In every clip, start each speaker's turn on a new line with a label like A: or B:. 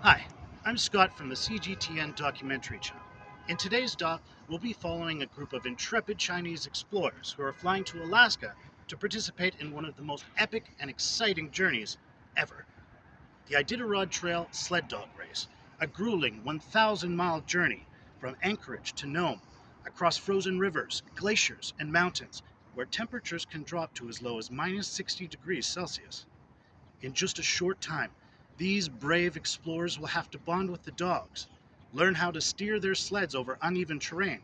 A: Hi, I'm Scott from the CGTN documentary channel. In today's doc, we'll be following a group of intrepid Chinese explorers who are flying to Alaska to participate in one of the most epic and exciting journeys ever. The Iditarod Trail Sled Dog Race, a grueling 1,000-mile journey from Anchorage to Nome, across frozen rivers, glaciers, and mountains, where temperatures can drop to as low as minus 60 degrees Celsius. In just a short time, these brave explorers will have to bond with the dogs, learn how to steer their sleds over uneven terrain,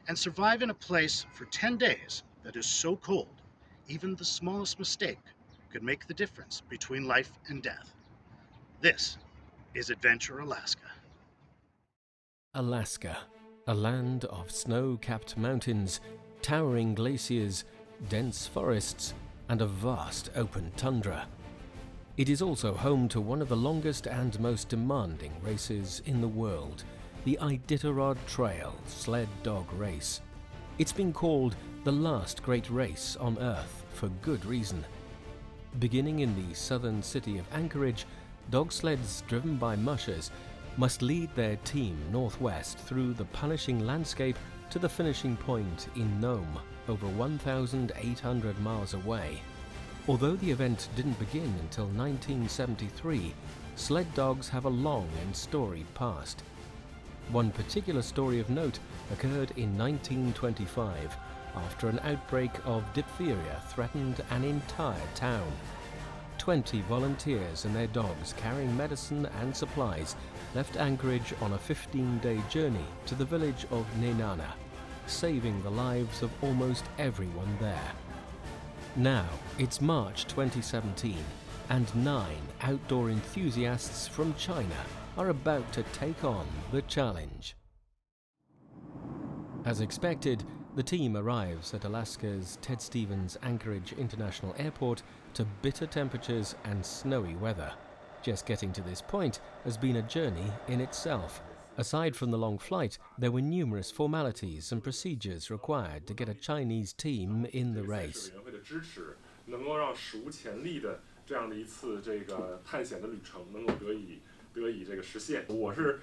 A: and survive in a place for 10 days that is so cold, even the smallest mistake could make the difference between life and death. This is Adventure Alaska.
B: Alaska, a land of snow-capped mountains, towering glaciers, dense forests, and a vast open tundra. It is also home to one of the longest and most demanding races in the world, the Iditarod Trail Sled Dog Race. It's been called the last great race on Earth for good reason. Beginning in the southern city of Anchorage, dog sleds driven by mushers must lead their team northwest through the punishing landscape to the finishing point in Nome, over 1,800 miles away. Although the event didn't begin until 1973, sled dogs have a long and storied past. One particular story of note occurred in 1925, after an outbreak of diphtheria threatened an entire town. 20 volunteers and their dogs carrying medicine and supplies left Anchorage on a 15-day journey to the village of Nenana, saving the lives of almost everyone there. Now, it's March 2017, and 9 outdoor enthusiasts from China are about to take on the challenge. As expected, the team arrives at Alaska's Ted Stevens Anchorage International Airport to bitter temperatures and snowy weather. Just getting to this point has been a journey in itself. Aside from the long flight, there were numerous formalities and procedures required to get a Chinese team in the race.
C: 能够让史无前例的这样的一次探险的旅程能够得以这个实现。我是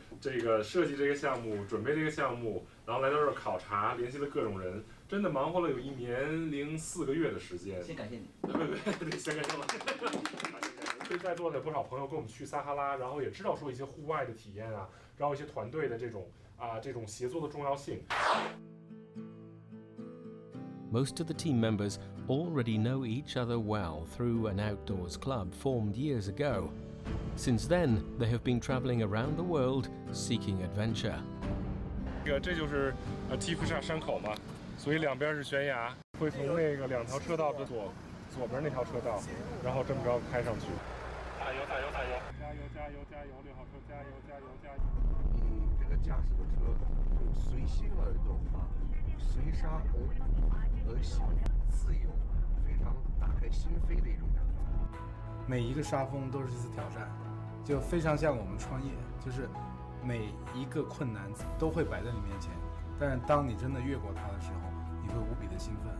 C: 设计这个项目，准备这个项目，然后来到这儿考察，联系了各种人，真的忙活了有1年零4个月的时间。
D: 先感谢你。
C: 对，先感谢我。对，在座的不少朋友跟我们去撒哈拉，然后也知道说一些户外的体验啊，然后一些团队的这种协作的重要性。
B: Most of the team members already know each other well through an outdoors club formed years ago. Since then, they have been traveling around the world seeking adventure.
C: 这就是提夫萨山口嘛，所以两边是悬崖，会从那个2条车道的左边那条车道，然后这么着开上去。加油加油加油！加油加油加油！6号车加油加油加油！
E: 这个驾驶的车就随心而动啊，随沙而行，自由，非常打开心扉的一种感觉。
F: 每一个沙峰都是一次挑战，就非常像我们创业，就是每一个困难都会摆在你面前，但是当你真的越过它的时候，你会无比的兴奋。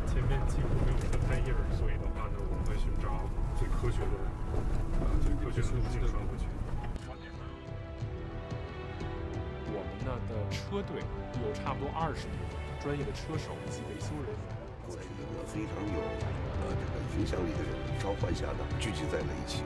C: 前面几乎没有什么单叶儿，所以的话呢，我们会寻找最科学的路径穿过去。我们呢的车队有差不多20名专业的车手以及维修人员，
E: 过去一个非常有这个影响力的人召唤下呢，聚集在了一起。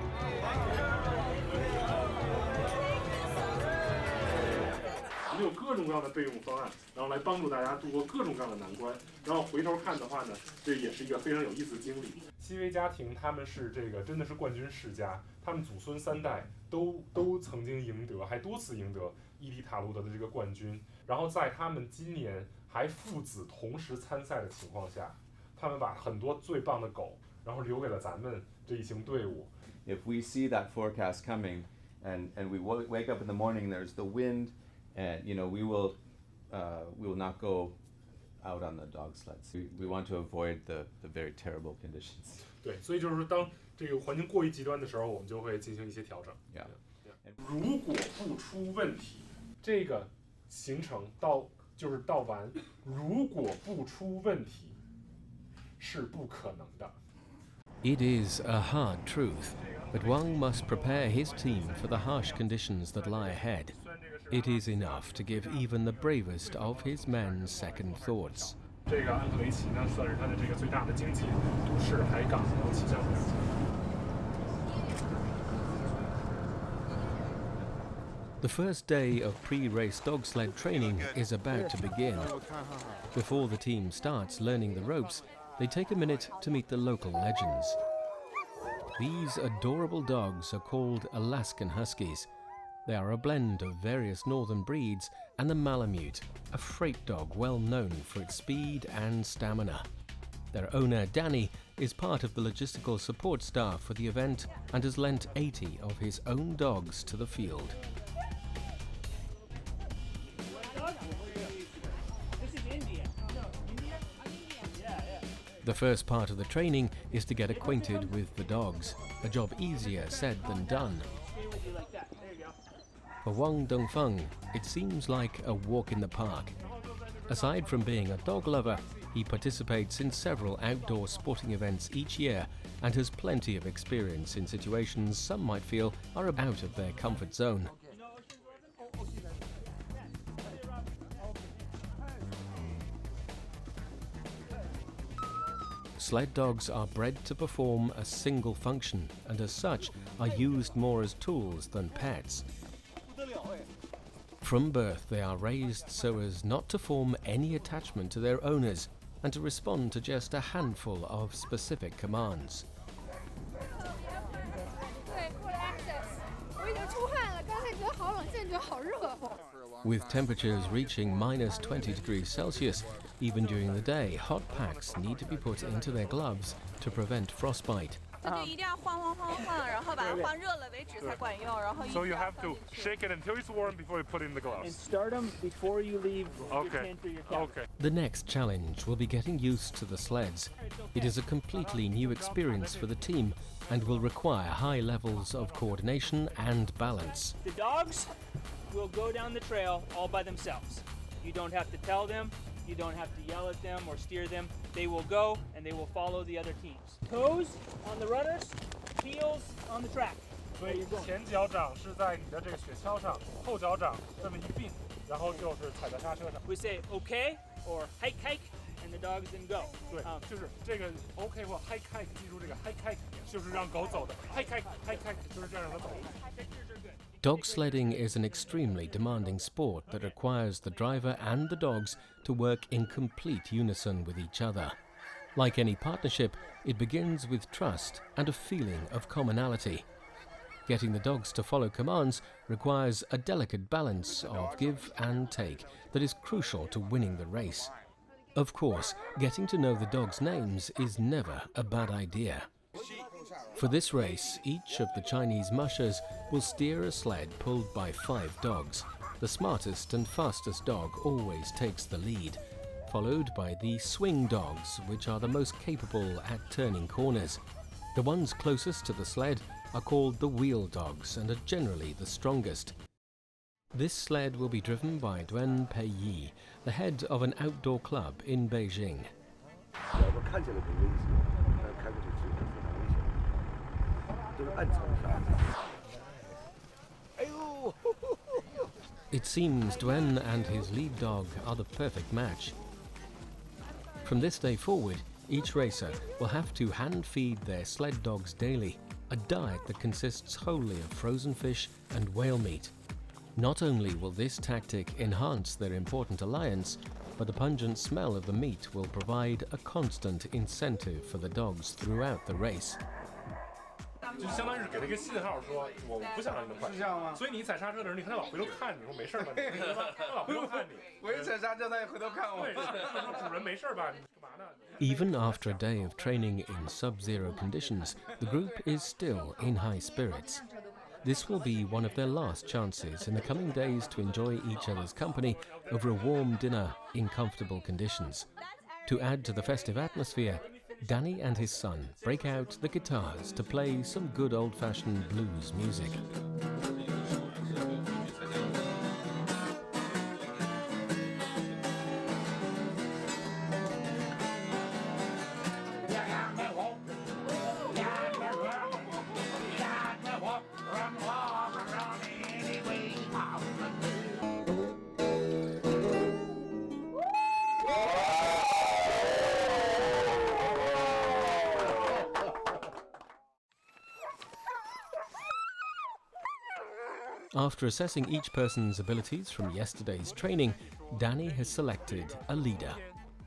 C: 我们有各种各样的备用方案，然后来帮助大家度过各种各样的难关。然后回头看的话呢，这也是一个非常有意思的经历。西维家庭他们是真的是冠军世家，他们祖孙3代都曾经赢得，还多次赢得伊迪塔罗德的这个冠军。然后在他们今年还父子同时参赛的情况下，他们把很多最棒的狗，然后留给了咱们这一行队伍。
G: If we see that forecast coming, and we wake up in the morning, there's the wind, and we will not go out on the dog sleds. We want to avoid the very terrible conditions.
C: 对，所以就是当这个环境过于极端的时候，我们就会进行一些调整。
G: Yeah.
C: 如果不出问题，这个行程到完，如果不出问题，是不可能的。
B: It is a hard truth, but Wang must prepare his team for the harsh conditions that lie ahead. It is enough to give even the bravest of his men second thoughts.
C: 这个安克雷奇呢，算是它的这个最大的经济都市海港，然后气象这样子。
B: The first day of pre-race dog sled training is about to begin. Before the team starts learning the ropes, they take a minute to meet the local legends. These adorable dogs are called Alaskan Huskies. They are a blend of various northern breeds and the Malamute, a freight dog well known for its speed and stamina. Their owner, Danny, is part of the logistical support staff for the event and has lent 80 of his own dogs to the field. The first part of the training is to get acquainted with the dogs, a job easier said than done. For Wang Dongfeng, it seems like a walk in the park. Aside from being a dog lover, he participates in several outdoor sporting events each year and has plenty of experience in situations some might feel are out of their comfort zone. Sled dogs are bred to perform a single function and as such are used more as tools than pets. From birth they are raised so as not to form any attachment to their owners and to respond to just a handful of specific commands. With temperatures reaching minus 20 degrees Celsius, even during the day, hot packs need to be put into their gloves to prevent frostbite.
C: So you have to shake it until it's warm before you put in the gloves.
D: And start them before you leave your tent or your cabin.
C: Okay.
B: The next challenge will be getting used to the sleds. It is a completely new experience for the team and will require high levels of coordination and balance.
D: The dogs will go down the trail all by themselves. You don't have to tell them, you don't have to yell at them or steer them. They will go and they will follow the other teams. Toes on the runners, heels on the track.
C: 所以前脚掌是在你的这个雪橇上，后脚掌这么一并，然后就是踩在刹车上。
D: We say okay or hike hike and the dogs then go.
C: 对，就是这个 OK 或 hike hike， 记住这个 hike hike 就是让狗走的 hike hike hike hike 就是这样让它走。
B: Dog sledding is an extremely demanding sport that requires the driver and the dogs to work in complete unison with each other. Like any partnership, it begins with trust and a feeling of commonality. Getting the dogs to follow commands requires a delicate balance of give and take that is crucial to winning the race. Of course, getting to know the dogs' names is never a bad idea. For this race, each of the Chinese mushers will steer a sled pulled by 5 dogs. The smartest and fastest dog always takes the lead, followed by the swing dogs, which are the most capable at turning corners. The ones closest to the sled are called the wheel dogs and are generally the strongest. This sled will be driven by Duan Peiyi, the head of an outdoor club in Beijing. It seems Duan and his lead dog are the perfect match. From this day forward, each racer will have to hand feed their sled dogs daily, a diet that consists wholly of frozen fish and whale meat. Not only will this tactic enhance their important alliance, but the pungent smell of the meat will provide a constant incentive for the dogs throughout the race.
C: 就相当于是给他一个信号，说我不想让你们快，是这样吗？所以你踩刹车的时候，你看他老回头看你，说没事吧？他老回头看你，我一踩刹车，他也回头看我。对，说主人没事吧？你干嘛呢？
B: Even after a day of training in sub-zero conditions, the group is still in high spirits. This will be one of their last chances in the coming days to enjoy each other's company over a warm dinner in comfortable conditions. To add to the festive atmosphere, Danny and his son break out the guitars to play some good old-fashioned blues music. After assessing each person's abilities from yesterday's training, Danny has selected a leader.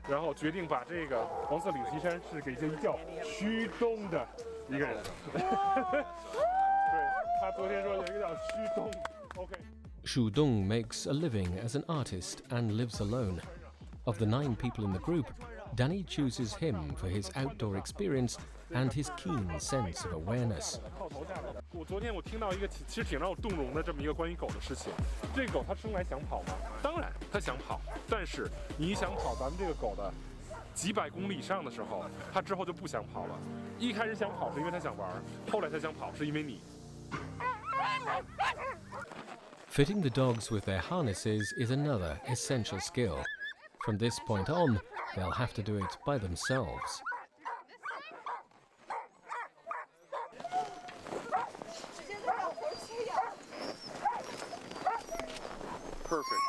C: 然后决定把这个黄色领旗衫是给这一叫旭东的一个人。对，他昨天说有一个叫旭东。OK。
B: Shu Dong makes a living as an artist and lives alone. Of the 9 people in the group, Danny chooses him for his outdoor experience and his keen sense of awareness.
C: 我昨天听到一个其实挺让我动容的这么一个关于狗的事情。这个狗它生来想跑吗？当然它想跑，但是你一想跑咱们这个狗的几百公里以上的时候，它之后就不想跑了。一开始想跑是因为它想玩，后来它想跑是因为你。
B: Fitting the dogs with their harnesses is another essential skill. From this point on, they'll have to do it by themselves.
C: Perfect.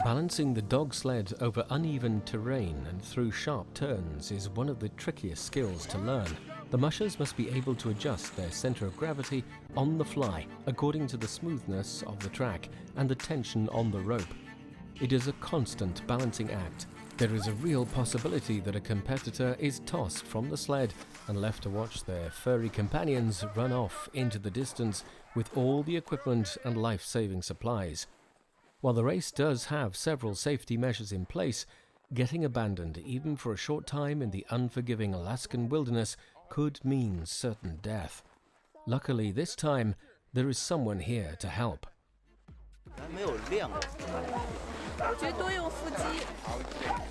B: Balancing the dog sled over uneven terrain and through sharp turns is one of the trickiest skills to learn. The mushers must be able to adjust their center of gravity on the fly according to the smoothness of the track and the tension on the rope. It is a constant balancing act. There is a real possibility that a competitor is tossed from the sled and left to watch their furry companions run off into the distance with all the equipment and life-saving supplies. While the race does have several safety measures in place, getting abandoned even for a short time in the unforgiving Alaskan wilderness could mean certain death. Luckily, this time, there is someone here to help.
H: 没有练过。
I: 我觉得多用腹肌，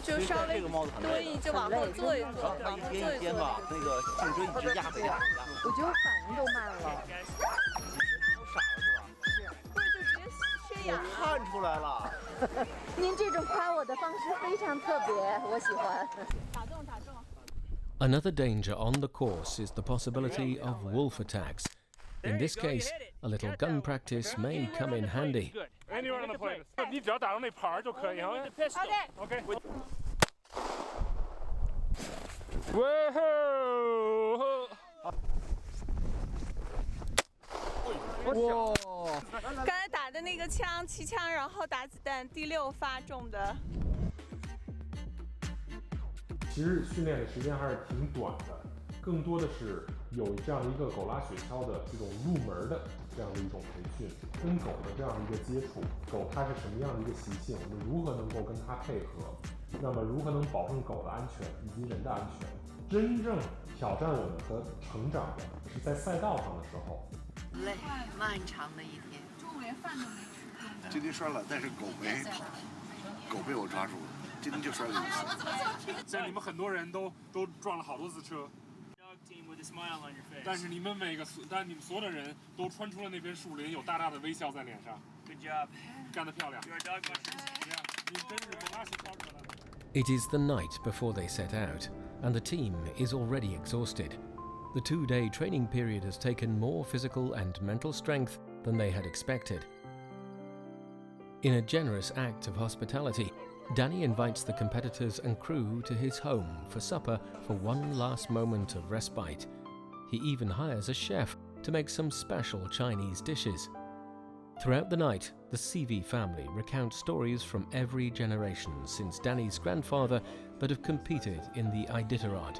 I: 就稍微多一就往后坐一坐，往后坐一
H: 肩膀那个颈椎一直压着压。
I: 我觉得我反应都慢了。
H: 傻了是吧？
I: 不是，就直接缺氧。
H: 看出来了。
I: 您这种夸我的方式非常特别，我喜欢。打中，打中。
B: Another danger on the course is the possibility of wolf attacks. In this case, a little gun practice may come in handy.
C: Anywhere on the plate. 你只要打到那牌就可以。OK。
H: 哇！
I: 刚才打的那个枪，气枪，然后打子弹，第6发中的。
C: 其实训练的时间还是挺短的，更多的是有这样的一个狗拉雪橇的这种入门的这样的一种培训，跟狗的这样的一个接触，狗它是什么样的一个习性，我们如何能够跟它配合，那么如何能保证狗的安全以及人的安全。真正挑战我们和成长的是在赛道上的时候。
J: 累，漫长的一天，中午连饭都没吃。
E: 今天摔了，但是狗没跑，狗被我抓住了。今天就摔了一次。
C: 像你们很多人都撞了好多次车，但是你们所有的人都穿出了那片树林，有大大的微笑在脸上。Good job， 干得漂亮。你真是狗拉雪橇者了。
B: It is the night before they set out, and the team is already exhausted. The 2-day training period has taken more physical and mental strength than they had expected. In a generous act of hospitality, Danny invites the competitors and crew to his home for supper for one last moment of respite. He even hires a chef to make some special Chinese dishes. Throughout the night, the CV family recount stories from every generation since Danny's grandfather that have competed in the Iditarod.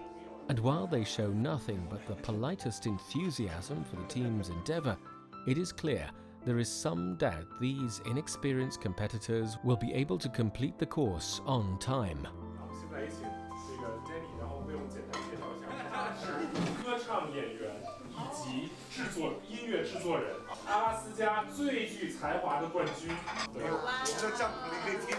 B: And while they show nothing but the politest enthusiasm for the team's endeavour, it is clear there is some doubt these inexperienced competitors will be able to complete the course on time.
C: 现在也请这个 Danny， 然后为我们简单介绍一下，他是歌唱演员以及音乐制作人，阿拉斯加最具才华的冠军。
E: 这帐篷里可以听。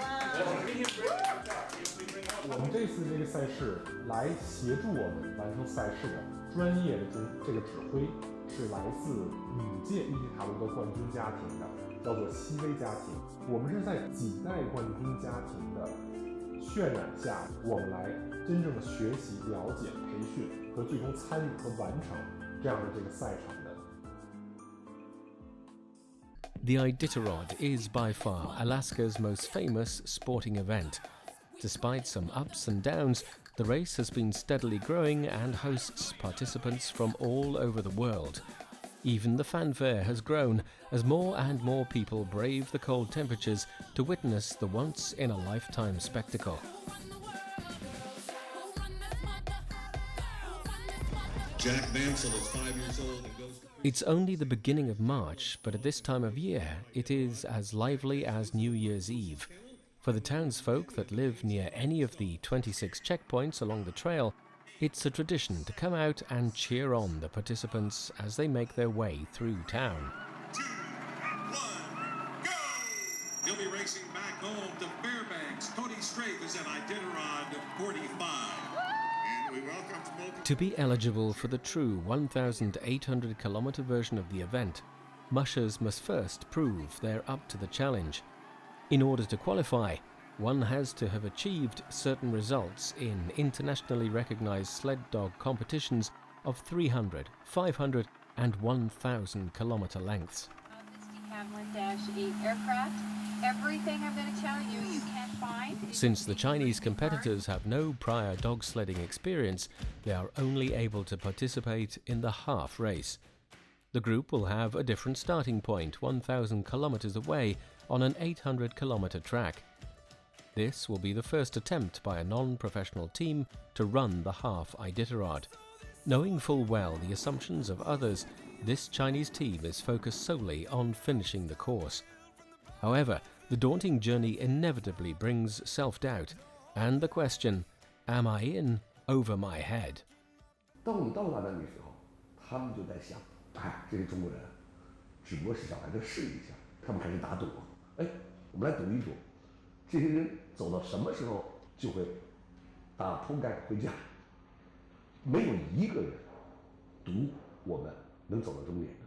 C: 我们这次这个赛事来协助我们完成赛事的专业的这个指挥。是来自5届伊迪塔罗的冠军家庭的，叫做西威家庭。我们是在几代冠军家庭的渲染下，我们来真正的学习、了解、培训和最终参与和完成这样的这个赛场的。
B: The Iditarod is by far Alaska's most famous sporting event. Despite some ups and downs, the race has been steadily growing and hosts participants from all over the world. Even the fanfare has grown as more and more people brave the cold temperatures to witness the once-in-a-lifetime spectacle.
K: Jack Mansell is 5 years old and goes to...
B: It's only the beginning of March, but at this time of year, it is as lively as New Year's Eve. For the townsfolk that live near any of the 26 checkpoints along the trail, it's a tradition to come out and cheer on the participants as they make their way through town.
K: 2, 1, go! He'll be racing back home to Fairbanks. Tony Strafe is at Iditarod 45. And we welcome
B: to be eligible for the true 1,800-kilometer version of the event, mushers must first prove they're up to the challenge. In order to qualify, one has to have achieved certain results in internationally recognized sled dog competitions of 300, 500 and 1,000-kilometer lengths.
J: This Hamlin-8 aircraft, everything I'm going to tell you, you can't find.
B: Since the Chinese competitors have no prior dog sledding experience, they are only able to participate in the half race. The group will have a different starting point 1,000 kilometers away on an 800-kilometer track. This will be the first attempt by a non-professional team to run the half Iditarod. Knowing full well the assumptions of others, this Chinese team is focused solely on finishing the course. However, the daunting journey inevitably brings self-doubt and the question, am I in over my head?
E: 当你到达那个时候，他们就在想，哎，这些中国人只不过是想来这试一下，他们开始打赌，哎，我们来赌一赌，这些人走到什么时候就会打铺盖回家，没有一个人赌我们能走到终点的。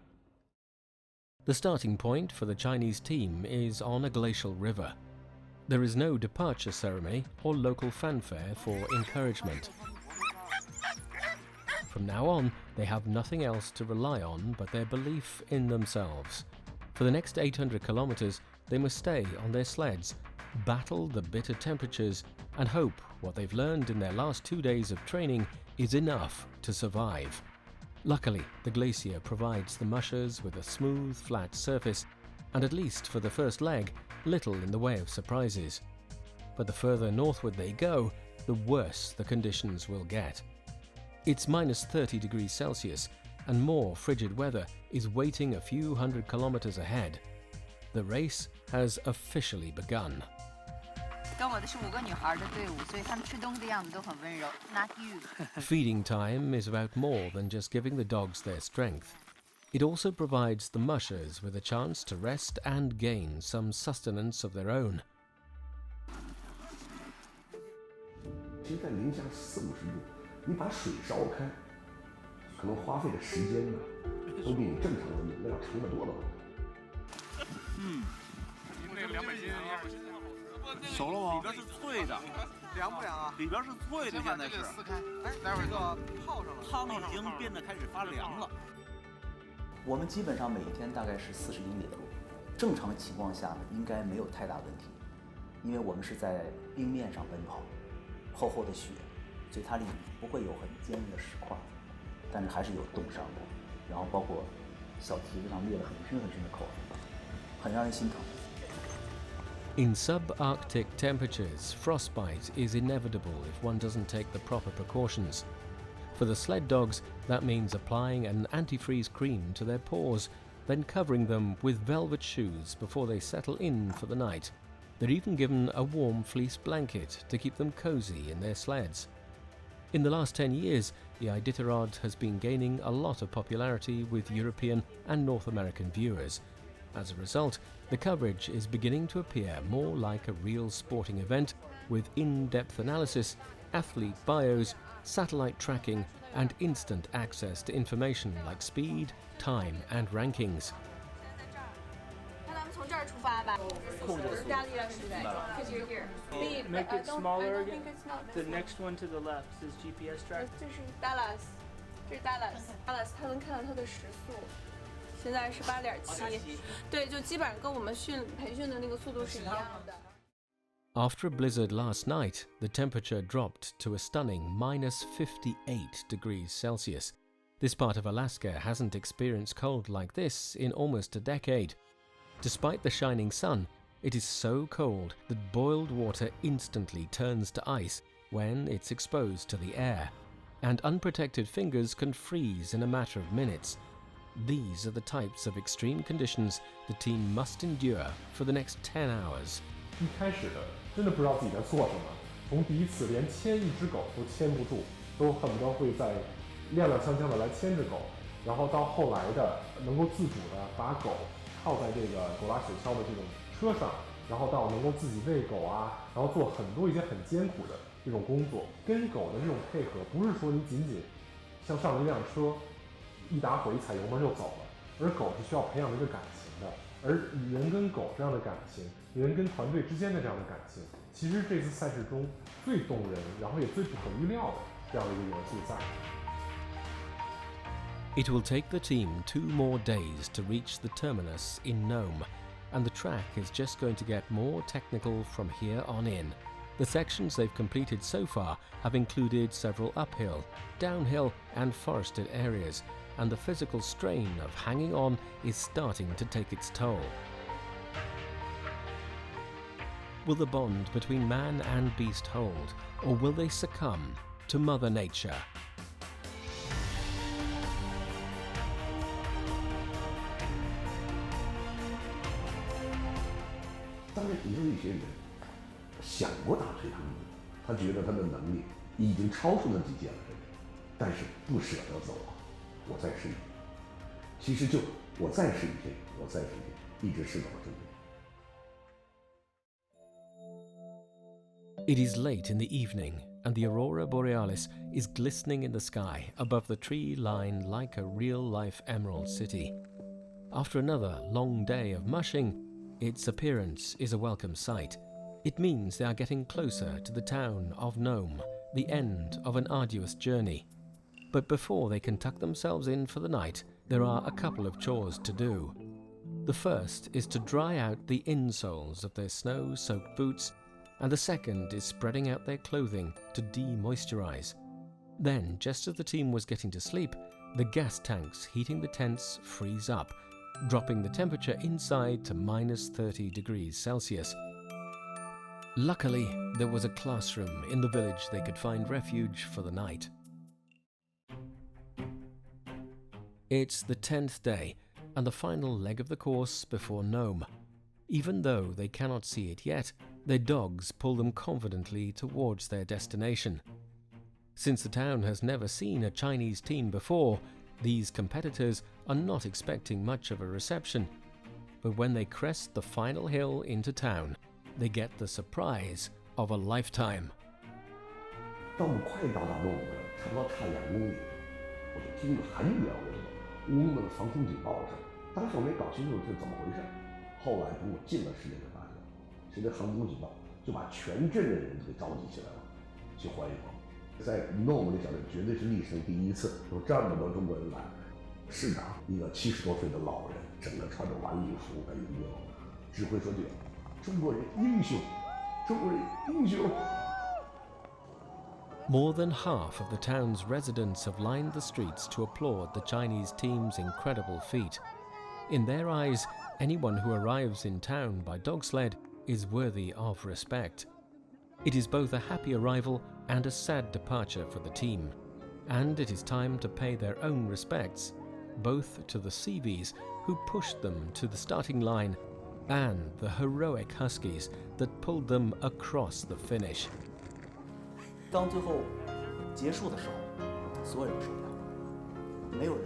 B: The starting point for the Chinese team is on a glacial river. There is no departure ceremony or local fanfare for encouragement. From now on, they have nothing else to rely on but their belief in themselves. For the next 800 kilometers, they must stay on their sleds, battle the bitter temperatures, and hope what they've learned in their last 2 days of training is enough to survive. Luckily, the glacier provides the mushers with a smooth, flat surface, and at least for the first leg, little in the way of surprises. But the further northward they go, the worse the conditions will get. It's minus 30 degrees Celsius, and more frigid weather is waiting a few hundred kilometers ahead. The race has officially begun.
J: 跟我的是5个女孩的队伍，所以她们吃东西的样子都很温柔。Not you.
B: Feeding time is about more than just giving the dogs their strength. It also provides the mushers with a chance to rest and gain some sustenance of their own.
E: 其实在零下40-50度，你把水烧开，可能花费的时间呢，都比你正常的那要长得多了。
H: 嗯，那个200斤。 熟了吗？里边是脆的，凉不凉啊？里边是脆的，现在是。撕开，哎，待会儿这个泡上了，汤已经变得开始发凉了。
L: 我们基本上每天大概是40英里的路，正常情况下呢，应该没有太大问题，因为我们是在冰面上奔跑，厚厚的雪，所以它里不会有很坚硬的石块，但是还是有冻伤的，然后包括小蹄子上裂了很深很深的口子，很让人心疼。
B: In subarctic temperatures, frostbite is inevitable if one doesn't take the proper precautions. For the sled dogs, that means applying an antifreeze cream to their paws, then covering them with velvet shoes before they settle in for the night. They're even given a warm fleece blanket to keep them cozy in their sleds. In the last 10 years, the Iditarod has been gaining a lot of popularity with European and North American viewers. As a result, the coverage is beginning to appear more like a real sporting event with in-depth analysis, athlete bios, satellite tracking, and instant access to information like speed, time, and rankings.
D: Make it smaller again. The next one to the left is GPS track.
I: 这是 Dallas， 这是 Dallas， 它能看到它的时速。 现在是8.7，对，就基本上跟我们培训的那个速度是一样的。
B: After a blizzard last night, the temperature dropped to a stunning -58 degrees Celsius. This part of Alaska hasn't experienced cold like this in almost a decade. Despite the shining sun, it is so cold that boiled water instantly turns to ice when it's exposed to the air, and unprotected fingers can freeze in a matter of minutes. These are the types of extreme conditions the team must endure for the next 10 hours.
C: 一开始的真的不知道自己在做什么，从第一次连牵一只狗都牵不住，都恨不得会在踉踉跄跄的来牵只狗，然后到后来的能够自主的把狗靠在这个狗拉雪橇的这种车上，然后到能够自己喂狗啊，然后做很多一些很艰苦的这种工作。跟狗的这种配合，不是说你仅仅像上了一辆车，一打火一踩油门就走了，而狗是需要培养一个感情的。而人跟狗这样的感情，人跟团队之间的这样的感情，其实这次赛事中最动人，然后也最不可预料的这样的一个元素在。
B: It will take the team 2 more days to reach the terminus in Nome, and the track is just going to get more technical from here on in. The sections they've completed so far have included several uphill, downhill and forested areas, and the physical strain of hanging on is starting to take its toll. Will the bond between man and beast hold, or will they succumb to Mother Nature?
E: 当然，也有一些人想过打退堂鼓，他觉得他的能力已经超出了极限了，但是不舍得走啊，我再试一天。其实就我再试一天，我再试一天，一直试到了终点。
B: It is late in the evening, and the aurora borealis is glistening in the sky above the tree line like a real-life emerald city. After another long day of mushing, its appearance is a welcome sight. It means they are getting closer to the town of Nome, the end of an arduous journey. But before they can tuck themselves in for the night, there are a couple of chores to do. The first is to dry out the insoles of their snow-soaked boots, and the second is spreading out their clothing to de-moisturize. Then, just as the team was getting to sleep, the gas tanks heating the tents freeze up, dropping the temperature inside to -30 degrees Celsius. Luckily, there was a classroom in the village they could find refuge for the night. It's the 10th day, and the final leg of the course before Nome. Even though they cannot see it yet, their dogs pull them confidently towards their destination. Since the town has never seen a Chinese team before, these competitors are not expecting much of a reception. But when they crest the final hill into town, they get the surprise of a lifetime.
E: 当我们快到达诺姆了，差不多差2公里，我就听着很远的乌蒙的防空警报声。当时我没搞清楚这是怎么回事，后来等我近了10年才发现，是这航空警报就把全镇的人都给召集起来了，去欢迎我。在诺姆的小镇绝对是历史上第一次有这么多中国人来。市长一个70多岁的老人，整个穿着晚礼服，哎呦，指挥说句：“中国人英雄，中国人英雄。”
B: More than half of the town's residents have lined the streets to applaud the Chinese team's incredible feat. In their eyes, anyone who arrives in town by dog sled is worthy of respect. It is both a happy arrival and a sad departure for the team, and it is time to pay their own respects, both to the Seabees who pushed them to the starting line and the heroic Huskies that pulled them across the finish.
L: 当最后结束的时候，所有人都受不了，没有人